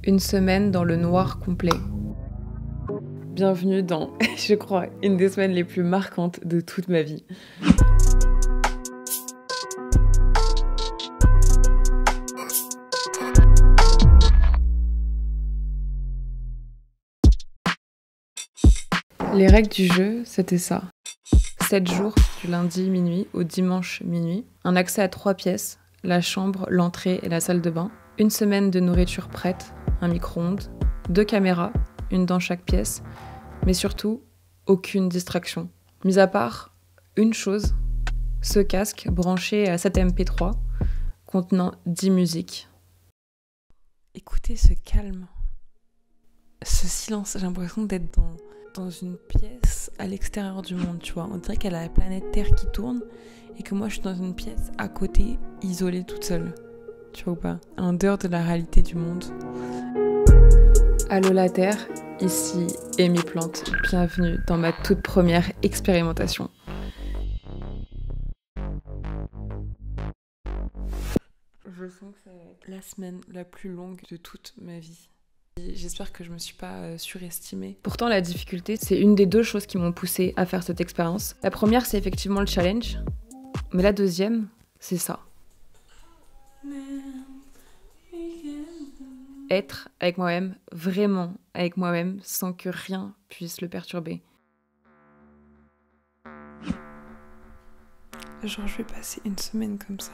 Une semaine dans le noir complet. Bienvenue dans, je crois, une des semaines les plus marquantes de toute ma vie. Les règles du jeu, c'était ça. 7 jours, du lundi minuit au dimanche minuit. Un accès à 3 pièces, la chambre, l'entrée et la salle de bain. Une semaine de nourriture prête, un micro-ondes, 2 caméras, une dans chaque pièce. Mais surtout, aucune distraction. Mis à part une chose, ce casque branché à 7 MP3 contenant 10 musiques. Écoutez ce calme, ce silence, j'ai l'impression d'être dans une pièce à l'extérieur du monde, tu vois. On dirait qu'il y a la planète Terre qui tourne et que moi je suis dans une pièce à côté, isolée toute seule. Tu vois ou pas? En dehors de la réalité du monde. Allô la Terre, ici Amy Plante. Bienvenue dans ma toute première expérimentation. Je sens que ça va être la semaine la plus longue de toute ma vie. J'espère que je me suis pas surestimée. Pourtant, la difficulté, c'est une des 2 choses qui m'ont poussée à faire cette expérience. La première, c'est effectivement le challenge. Mais la deuxième, c'est ça. Être avec moi-même, vraiment avec moi-même, sans que rien puisse le perturber. Genre, je vais passer une semaine comme ça.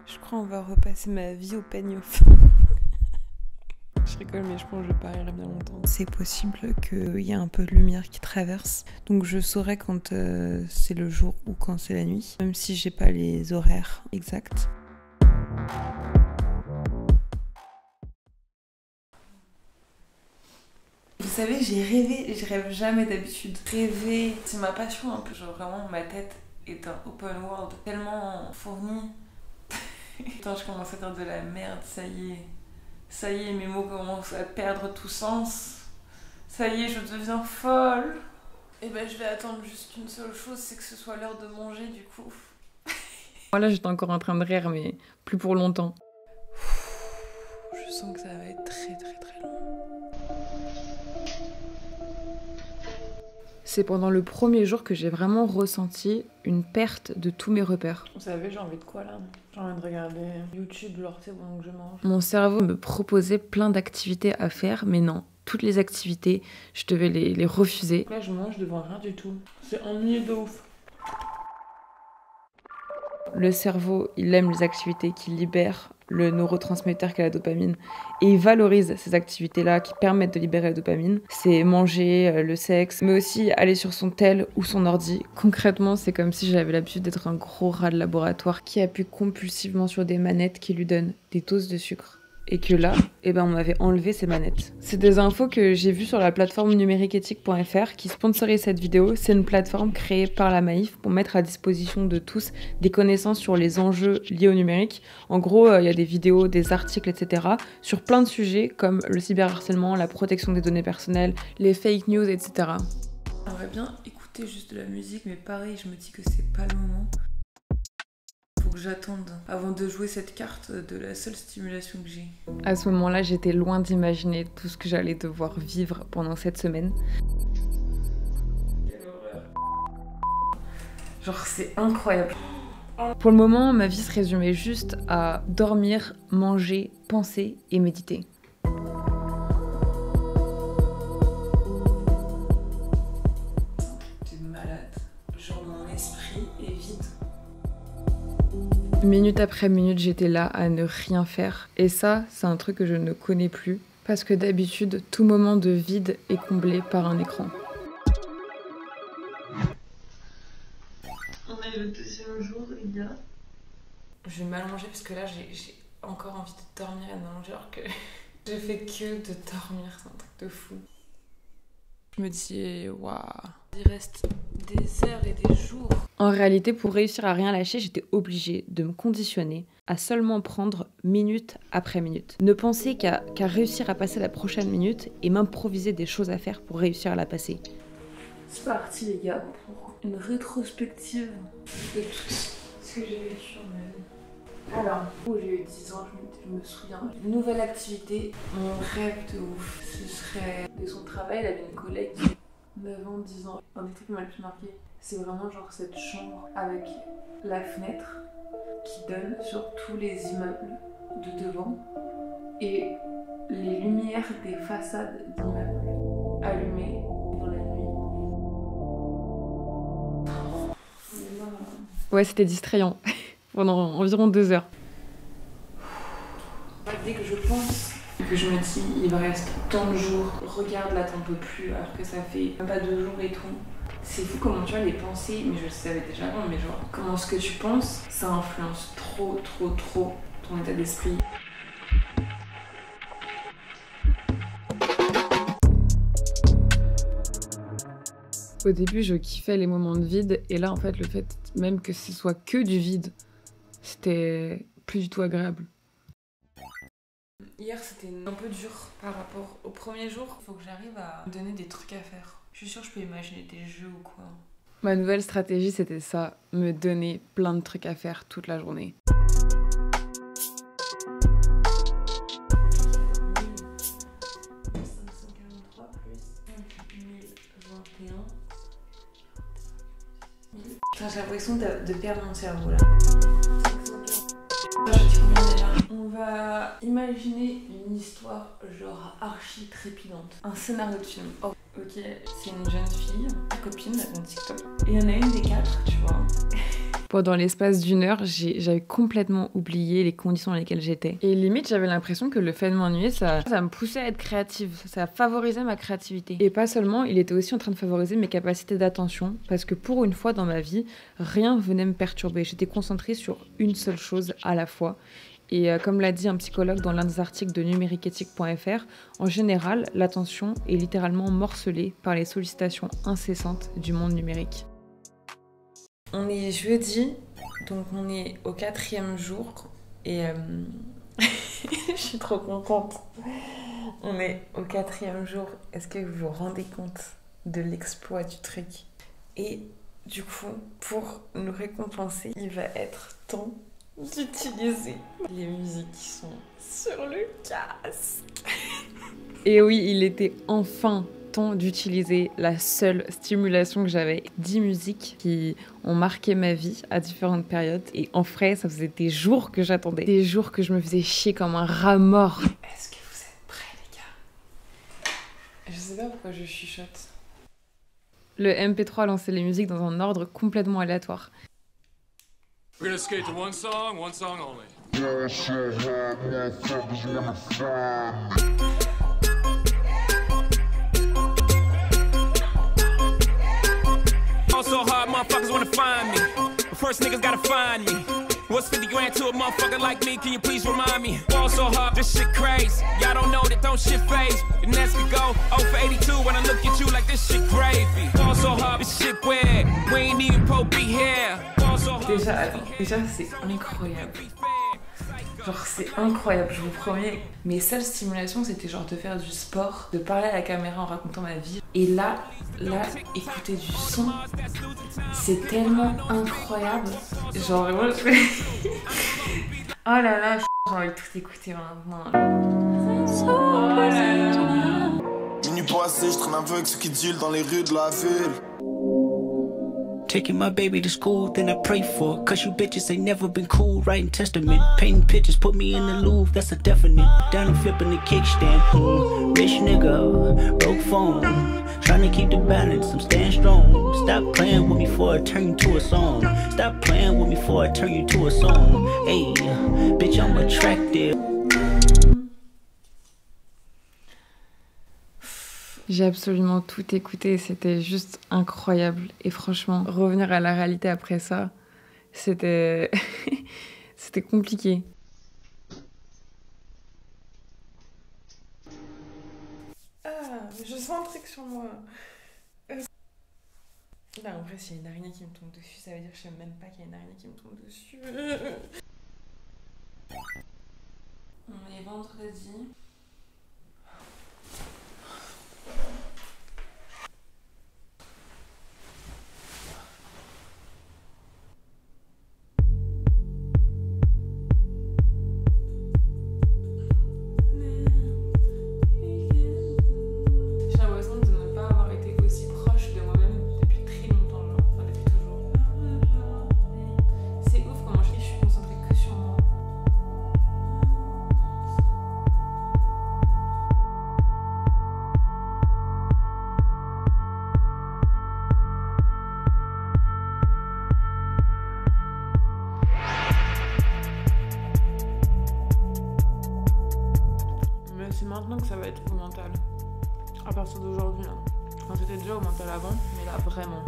Je crois qu'on va repasser ma vie au peigne fin. Je rigole, mais je pense que je vais pas rire bien longtemps. C'est possible qu'il y ait un peu de lumière qui traverse. Donc je saurai quand c'est le jour ou quand c'est la nuit. Même si j'ai pas les horaires exacts. Vous savez, j'ai rêvé, je rêve jamais d'habitude. Rêver, c'est ma passion un peu. Genre vraiment, ma tête est un open world tellement fourni. Putain, je commence à faire de la merde, ça y est. Ça y est, mes mots commencent à perdre tout sens. Ça y est, je deviens folle. Et ben, je vais attendre juste une seule chose, c'est que ce soit l'heure de manger, du coup. Voilà, j'étais encore en train de rire, mais plus pour longtemps. Je sens que ça va être très très très long. C'est pendant le premier jour que j'ai vraiment ressenti une perte de tous mes repères. Vous savez, j'ai envie de quoi là? J'ai envie de regarder YouTube, genre c'est bon que je mange. Mon cerveau me proposait plein d'activités à faire, mais non. Toutes les activités, je devais les refuser. Donc là, je mange devant rien du tout. C'est ennuyeux de ouf. Le cerveau, il aime les activités qui libèrent le neurotransmetteur qu'est la dopamine. Et il valorise ces activités-là qui permettent de libérer la dopamine. C'est manger, le sexe, mais aussi aller sur son tel ou son ordi. Concrètement, c'est comme si j'avais l'habitude d'être un gros rat de laboratoire qui appuie compulsivement sur des manettes qui lui donnent des doses de sucre. Et que là, on m'avait enlevé ces manettes. C'est des infos que j'ai vues sur la plateforme numériqueéthique.fr qui sponsorise cette vidéo. C'est une plateforme créée par la Maïf pour mettre à disposition de tous des connaissances sur les enjeux liés au numérique. En gros, il y a des vidéos, des articles, etc. sur plein de sujets comme le cyberharcèlement, la protection des données personnelles, les fake news, etc. J'aimerais bien écouter juste de la musique, mais pareil, je me dis que c'est pas le moment. Faut que j'attende avant de jouer cette carte de la seule stimulation que j'ai. À ce moment-là, j'étais loin d'imaginer tout ce que j'allais devoir vivre pendant cette semaine. Quelle horreur. Genre, c'est incroyable. Pour le moment, ma vie se résumait juste à dormir, manger, penser et méditer. T'es malade. Genre, mon esprit est vide. Minute après minute, j'étais là à ne rien faire. Et ça, c'est un truc que je ne connais plus. Parce que d'habitude, tout moment de vide est comblé par un écran. On est le 2e jour, les gars. Je vais m'allonger parce que là, j'ai encore envie de dormir et de m'allonger alors que j'ai fait que de dormir. C'est un truc de fou. Je me dis, waouh, il reste des heures et des jours. En réalité, pour réussir à rien lâcher, j'étais obligée de me conditionner à seulement prendre minute après minute. Ne penser qu'à réussir à passer la prochaine minute et m'improviser des choses à faire pour réussir à la passer. C'est parti les gars, pour une rétrospective de tout ce que j'ai vécu dans ma vie. Alors, où j'ai eu 10 ans, je me souviens. Une nouvelle activité, mon rêve de ouf, ce serait de son travail. Elle avait une collègue qui a 9 ans, 10 ans. Un des trucs qui m'a le plus marqué, c'est vraiment genre cette chambre avec la fenêtre qui donne sur tous les immeubles de devant et les lumières des façades d'immeubles allumées dans la nuit. Ouais, c'était distrayant pendant environ 2 heures. Dès que je pense, que je me dis, il me reste tant de jours, regarde là, t'en peux plus, alors que ça fait même pas 2 jours et tout. C'est fou comment tu vois les pensées, mais je le savais déjà avant, mais genre, comment ce que tu penses, ça influence trop ton état d'esprit. Au début, je kiffais les moments de vide, et là, en fait, le fait même que ce soit que du vide, c'était plus du tout agréable. Hier, c'était un peu dur par rapport au premier jour. Il faut que j'arrive à me donner des trucs à faire. Je suis sûre que je peux imaginer des jeux ou quoi. Ma nouvelle stratégie, c'était ça, me donner plein de trucs à faire toute la journée. Putain, j'ai l'impression de perdre mon cerveau là. On va imaginer une histoire genre archi trépidante. Un scénario de film. Oh, ok, c'est une jeune fille, ta copine, mon TikTok. Et il y en a une des 4, tu vois. Pendant l'espace d'une heure, j'avais complètement oublié les conditions dans lesquelles j'étais. Et limite, j'avais l'impression que le fait de m'ennuyer, ça me poussait à être créative. Ça favorisait ma créativité. Et pas seulement, il était aussi en train de favoriser mes capacités d'attention. Parce que pour une fois dans ma vie, rien venait me perturber. J'étais concentrée sur une seule chose à la fois. Et comme l'a dit un psychologue dans l'un des articles de numériqueéthique.fr, en général, l'attention est littéralement morcelée par les sollicitations incessantes du monde numérique. On est jeudi, donc on est au 4e jour et je suis trop contente. On est au 4e jour. Est-ce que vous vous rendez compte de l'exploit du truc? Et du coup, pour nous récompenser, il va être temps d'utiliser les musiques qui sont sur le casque. Et oui, il était enfin temps d'utiliser la seule stimulation que j'avais. 10 musiques qui ont marqué ma vie à différentes périodes. Et en vrai, ça faisait des jours que j'attendais. Des jours que je me faisais chier comme un rat mort. Est-ce que vous êtes prêts, les gars? Je sais pas pourquoi je chuchote. Le MP3 lançait les musiques dans un ordre complètement aléatoire. We're gonna skate to one song only. So hard, motherfuckers wanna find me. But first niggas gotta find me. What's 50 grand to a motherfucker like me? Can you please remind me? Ball so hard, this shit crazy. Y'all don't know that don't shit phase. The next we go 0 for 82 when I look at you like this shit gravy. Ball so hard, this shit weird. We ain't even po be here. Déjà, c'est incroyable. Genre, c'est incroyable, je vous promets. Mes seules stimulations, c'était genre de faire du sport, de parler à la caméra en racontant ma vie. Et là, écouter du son, c'est tellement incroyable. Genre, vraiment, oh là là, j'ai envie de tout écouter maintenant. Oh là là. Minuit passé, je traîne un peu avec ceux qui deal dans les rues de la ville. Taking my baby to school, then I pray for it. Cause you bitches ain't never been cool, writing testament. Painting pictures, put me in the Louvre, that's a definite. Down and flipping the kickstand. Rich nigga, broke phone. Trying to keep the balance, I'm staying strong. Stop playing with me before I turn you to a song. Stop playing with me before I turn you to a song. Hey, bitch, I'm attractive. J'ai absolument tout écouté, c'était juste incroyable. Et franchement, revenir à la réalité après ça, c'était c'était compliqué. Ah, je sens un truc sur moi. Là, en vrai, s'il y a une araignée qui me tombe dessus, ça veut dire que je sais même pas qu'il y a une araignée qui me tombe dessus. On est vendredi. là, c'est maintenant que ça va être au mental. À partir d'aujourd'hui, là. Enfin, j'étais déjà au mental avant, mais là, vraiment.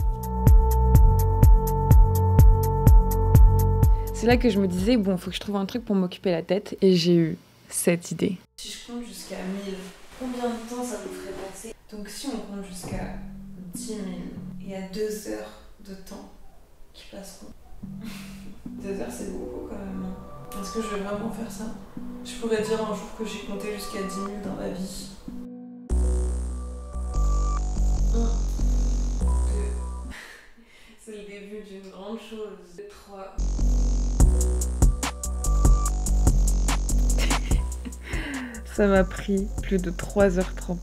C'est là que je me disais, bon, faut que je trouve un truc pour m'occuper la tête. Et j'ai eu cette idée. Si je compte jusqu'à 1000, combien de temps ça nous ferait passer? Donc si on compte jusqu'à 10 000, il y a 2 heures de temps qui passeront. 2 heures, c'est beaucoup quand même. Est-ce que je vais vraiment faire ça? Je pourrais dire un jour que j'ai compté jusqu'à 10 000 dans ma vie. 1, 2. C'est le début d'une grande chose. 3. Ça m'a pris plus de 3h30.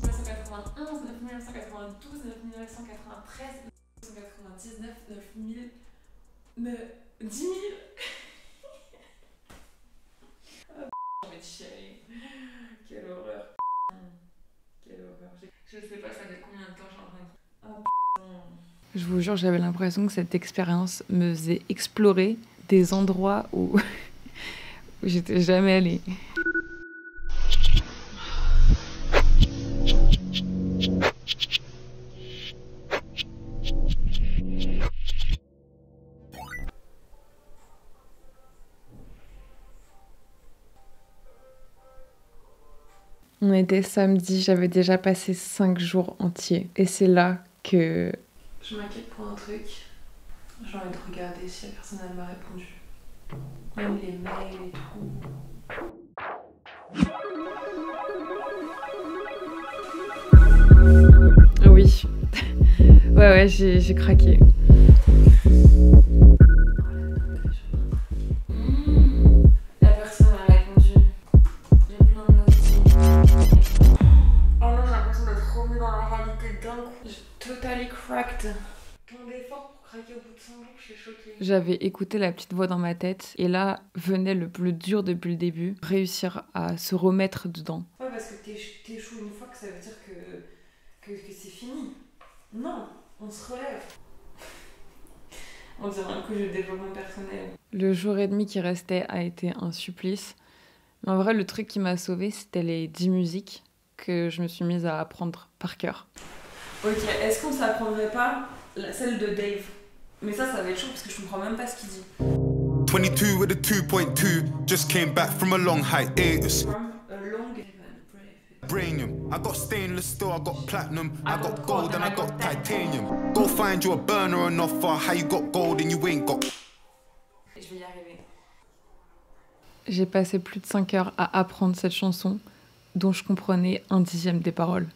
1991, 9992, 9993, 999, 9000, 10 000. Oh, j'ai envie de chialer. Quelle horreur. Quelle horreur. Je sais pas ça fait combien de temps j'en ai. Oh putain. Je vous jure, j'avais l'impression que cette expérience me faisait explorer des endroits où j'étais jamais allée. On était samedi, j'avais déjà passé 5 jours entiers. Et c'est là que je m'inquiète pour un truc. J'ai envie de regarder si la personne elle m'a répondu. Même les mails et tout. Oui. Ouais, j'ai craqué. La personne a répondu. Il y a plein de notes. Oh non, j'ai l'impression d'être revenue dans la réalité d'un coup. J'ai totally cracked. Plein d'efforts pour craquer au bout de 5 jours, je suis choquée. J'avais écouté la petite voix dans ma tête et là venait le plus dur depuis le début, réussir à se remettre dedans. Ouais, parce que t'échoues une fois que ça veut dire que c'est fini. Non, on se relève. On dirait un coup de développement personnel. Le jour et demi qui restait a été un supplice. Mais en vrai, le truc qui m'a sauvée, c'était les 10 musiques que je me suis mise à apprendre par cœur. Ok, est-ce qu'on s'apprendrait pas celle de Dave? Mais ça va être chaud parce que je comprends même pas ce qu'il dit. 22 with a 2.2, just came back from a long hiatus. Brainium, I got stainless steel, I got platinum, I got gold and I got titanium. Go find you a burner or an offer, how you got gold and you ain't got. Je vais y arriver. J'ai passé plus de 5 heures à apprendre cette chanson dont je comprenais 1/10 des paroles.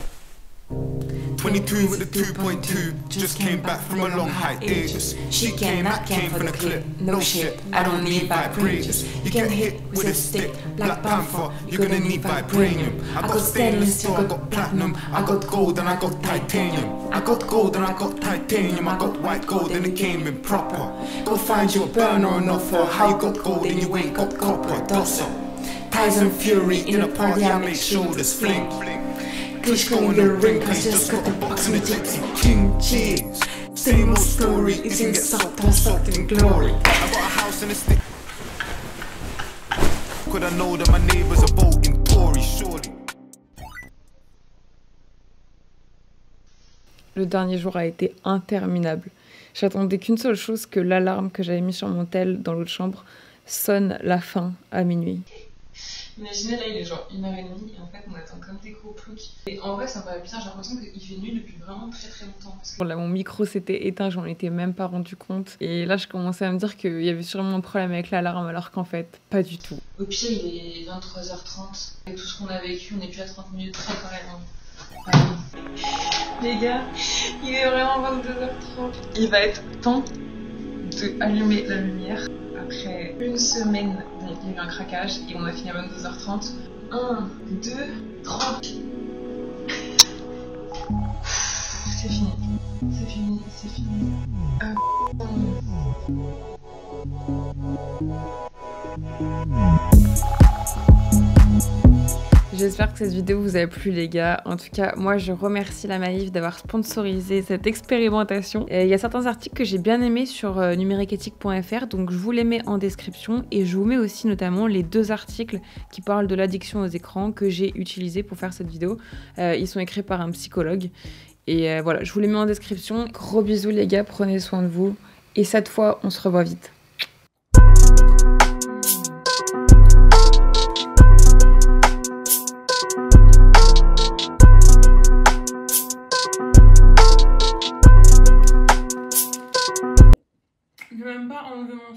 22 with a 2.2, just came back from a long hiatus. She came for the clip, no shit, I don't need vibrators. You get hit with a stick, Black Panther, you're gonna need vibranium. I got stainless steel, I got platinum, I got gold and I got titanium. I got gold and I got titanium, I got white gold and it came in proper. Go find you a burner or an offer, how you got gold and you ain't got copper, docile. Tyson Fury in a party, I make shoulders fling. Klitschko in the ring, cause just got the box and the gypsy king. Cheers. Same old story, it can get sucked in glory. I got a house and a stick. Could I know that my neighbours are voting Tory, surely? Le dernier jour a été interminable. J'attendais qu'une seule chose, que l'alarme que j'avais mis sur mon tel dans l'autre chambre sonne la fin à minuit. Imaginez, là il est genre 1h30 et en fait on attend comme des gros ploucs. Et en vrai ça me paraît bizarre, j'ai l'impression qu'il fait nuit depuis vraiment très très longtemps. Parce que... Là mon micro s'était éteint, j'en étais même pas rendu compte. Et là je commençais à me dire qu'il y avait sûrement un problème avec l'alarme alors qu'en fait pas du tout. Au pire il est 23h30. Avec tout ce qu'on a vécu, on est plus à 30 minutes très quand même. Allez. Les gars, il est vraiment 22h30. Il va être temps d'allumer la lumière. Après une semaine, il y a eu un craquage et on a fini à 22h30. 1, 2, 3. C'est fini. C'est fini, c'est fini. J'espère que cette vidéo vous a plu les gars. En tout cas, moi je remercie la Maïf d'avoir sponsorisé cette expérimentation. Il y a certains articles que j'ai bien aimés sur numériqueéthique.fr, donc je vous les mets en description et je vous mets aussi notamment les 2 articles qui parlent de l'addiction aux écrans que j'ai utilisés pour faire cette vidéo. Ils sont écrits par un psychologue et voilà, je vous les mets en description. Gros bisous les gars, prenez soin de vous et cette fois on se revoit vite. Je vais même pas enlever mon